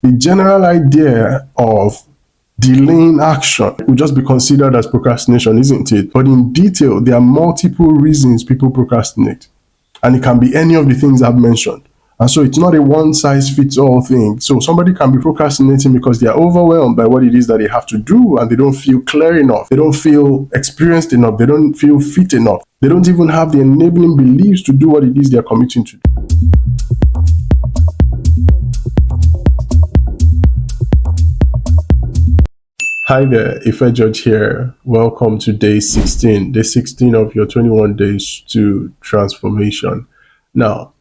The general idea of delaying action will just be considered as procrastination, isn't it? But in detail, there are multiple reasons people procrastinate. And it can be any of the things I've mentioned. And so it's not a one size fits all thing. So somebody can be procrastinating because they are overwhelmed by what it is that they have to do and they don't feel clear enough. They don't feel experienced enough. They don't feel fit enough. They don't even have the enabling beliefs to do what it is they're committing to do. Hi there, Ife George here. Welcome to day 16, day 16 of your 21 days to transformation. Now,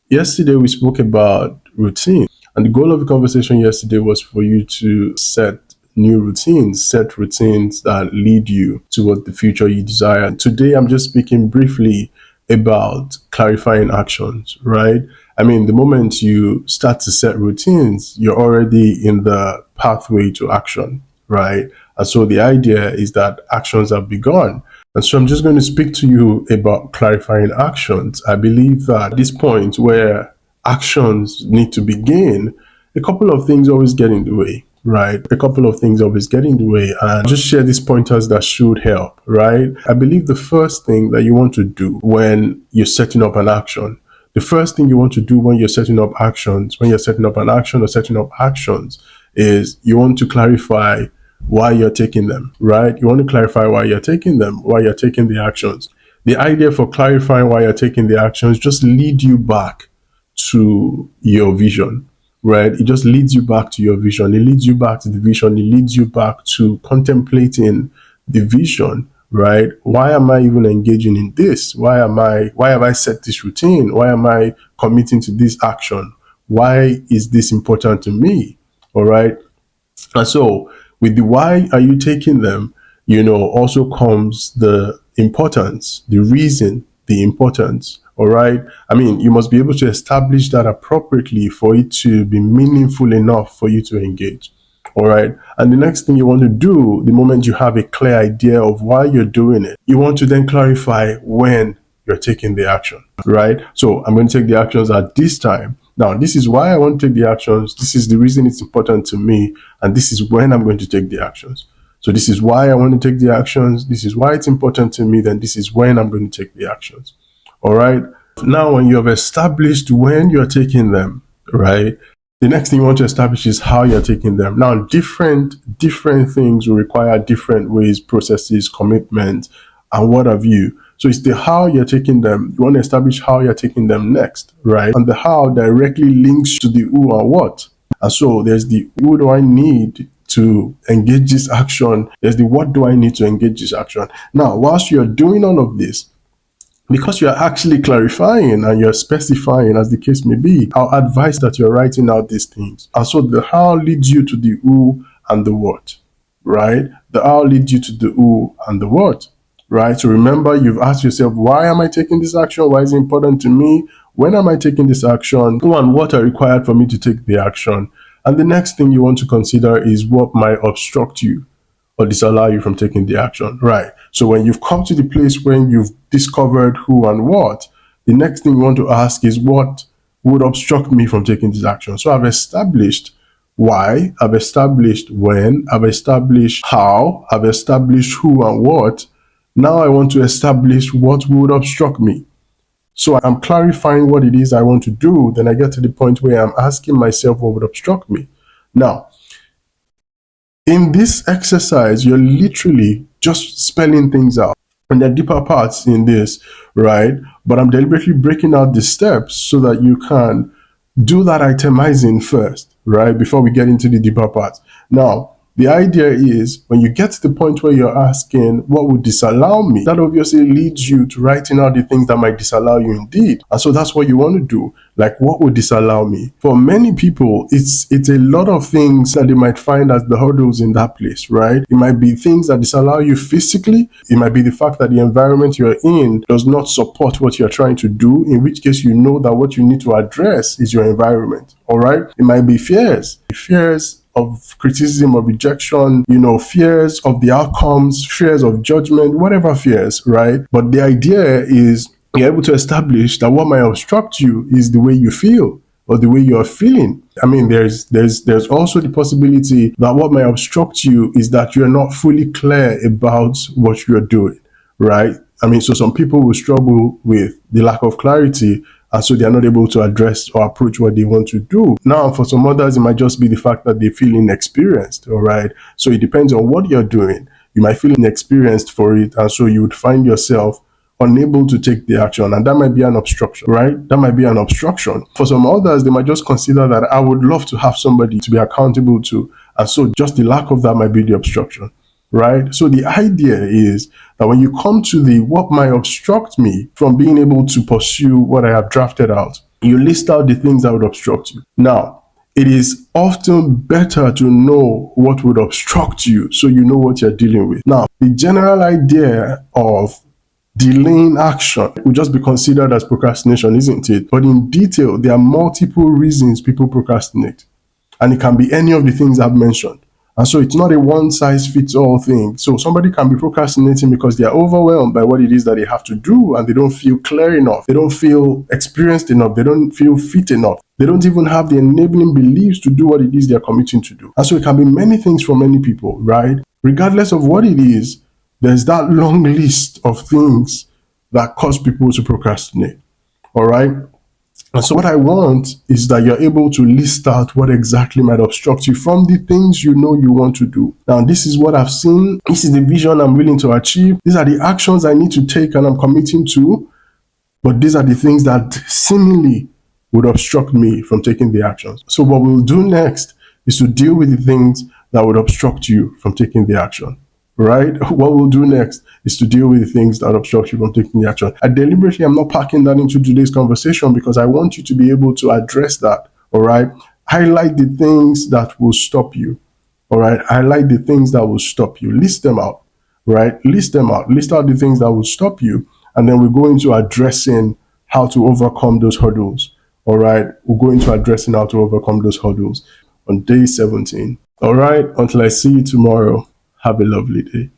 yesterday we spoke about routine, and the goal of the conversation yesterday was for you to set new routines, set routines that lead you toward the future you desire. Today, I'm just speaking briefly about clarifying actions, right? I mean, the moment you start to set routines, you're already in the pathway to action, right? And so the idea is that actions have begun. And so I'm just going to speak to you about clarifying actions. I believe that at this point where actions need to begin, a couple of things always get in the way, right? A couple of things always get in the way. And I'll just share these pointers that should help, right? I believe the first thing that you want to do when you're setting up an action, the first thing you want to do when you're setting up actions, when you're setting up an action or setting up actions, is you want to clarify why you're taking them, right? You want to clarify why you're taking them, why you're taking the actions. The idea for clarifying why you're taking the actions just lead you back to your vision, right? It just leads you back to your vision. It leads you back to the vision. It leads you back to contemplating the vision, right? Why am I even engaging in this? Why have I set this routine? Why am I committing to this action? Why is this important to me? All right. And so with the why are you taking them, also comes the importance, the reason, the importance. All right. I mean, you must be able to establish that appropriately for it to be meaningful enough for you to engage. All right. And the next thing you want to do, the moment you have a clear idea of why you're doing it, you want to then clarify when you're taking the action, right? So I'm going to take the actions at this time. Now, this is why I want to take the actions. This is the reason it's important to me. And this is when I'm going to take the actions. So this is why I want to take the actions. This is why it's important to me. Then this is when I'm going to take the actions. All right. Now, when you have established when you're taking them, right, the next thing you want to establish is how you're taking them. Now, different things will require different ways, processes, commitment, and what have you. So it's the how you're taking them. You want to establish how you're taking them next, right? And the how directly links to the who and what. And so there's the who do I need to engage this action? There's the what do I need to engage this action? Now, whilst you're doing all of this, because you're actually clarifying and you're specifying, as the case may be, I'll advise that you're writing out these things. And so the how leads you to the who and the what, right? The how leads you to the who and the what, right? So remember, you've asked yourself, why am I taking this action? Why is it important to me? When am I taking this action? Who and what are required for me to take the action? And the next thing you want to consider is what might obstruct you or disallow you from taking the action, right? So when you've come to the place when you've discovered who and what, the next thing you want to ask is what would obstruct me from taking this action? So I've established why, I've established when, I've established how, I've established who and what. Now I want to establish what would obstruct me. So I'm clarifying what it is I want to do. Then I get to the point where I'm asking myself what would obstruct me. Now, in this exercise, you're literally just spelling things out. And there are deeper parts in this, right? But I'm deliberately breaking out the steps so that you can do that itemizing first, right? Before we get into the deeper parts. Now, the idea is when you get to the point where you're asking what would disallow me, that obviously leads you to writing out the things that might disallow you indeed. And so that's what you want to do. Like, what would disallow me? For many people, it's a lot of things that they might find as the hurdles in that place, right? It might be things that disallow you physically. It might be the fact that the environment you're in does not support what you're trying to do, in which case you know that what you need to address is your environment, all right? It might be fears of criticism or rejection, fears of the outcomes, fears of judgment, whatever fears, right? But the idea is you're able to establish that what might obstruct you is the way you feel, or the way you're feeling. I mean, there's also the possibility that what might obstruct you is that you're not fully clear about what you're doing, right? I mean, so some people will struggle with the lack of clarity, and so they're not able to address or approach what they want to do. Now, for some others, it might just be the fact that they feel inexperienced, all right? So it depends on what you're doing. You might feel inexperienced for it, and so you would find yourself unable to take the action, and that might be an obstruction, right? That might be an obstruction. For some others, they might just consider that I would love to have somebody to be accountable to, and so just the lack of that might be the obstruction, right? So the idea is that when you come to the what might obstruct me from being able to pursue what I have drafted out, you list out the things that would obstruct you. Now, it is often better to know what would obstruct you so you know what you're dealing with. Now, the general idea of delaying action would just be considered as procrastination, isn't it? But in detail, there are multiple reasons people procrastinate, and it can be any of the things I've mentioned. And so it's not a one size fits all thing. So somebody can be procrastinating because they are overwhelmed by what it is that they have to do, and they don't feel clear enough. They don't feel experienced enough. They don't feel fit enough. They don't even have the enabling beliefs to do what it is they're committing to do. And so it can be many things for many people, right? Regardless of what it is, there's that long list of things that cause people to procrastinate. All right. And so what I want is that you're able to list out what exactly might obstruct you from the things you know you want to do. Now, this is what I've seen. This is the vision I'm willing to achieve. These are the actions I need to take and I'm committing to. But these are the things that seemingly would obstruct me from taking the actions. So what we'll do next is to deal with the things that would obstruct you from taking the action. Right? What we'll do next is to deal with the things that obstruct you from taking the action. And deliberately, I'm not packing that into today's conversation because I want you to be able to address that. All right? Highlight the things that will stop you. All right? Highlight the things that will stop you. List them out. Right? List them out. List out the things that will stop you. And then we'll go into addressing how to overcome those hurdles. All right? We'll go into addressing how to overcome those hurdles on day 17. All right? Until I see you tomorrow. Have a lovely day.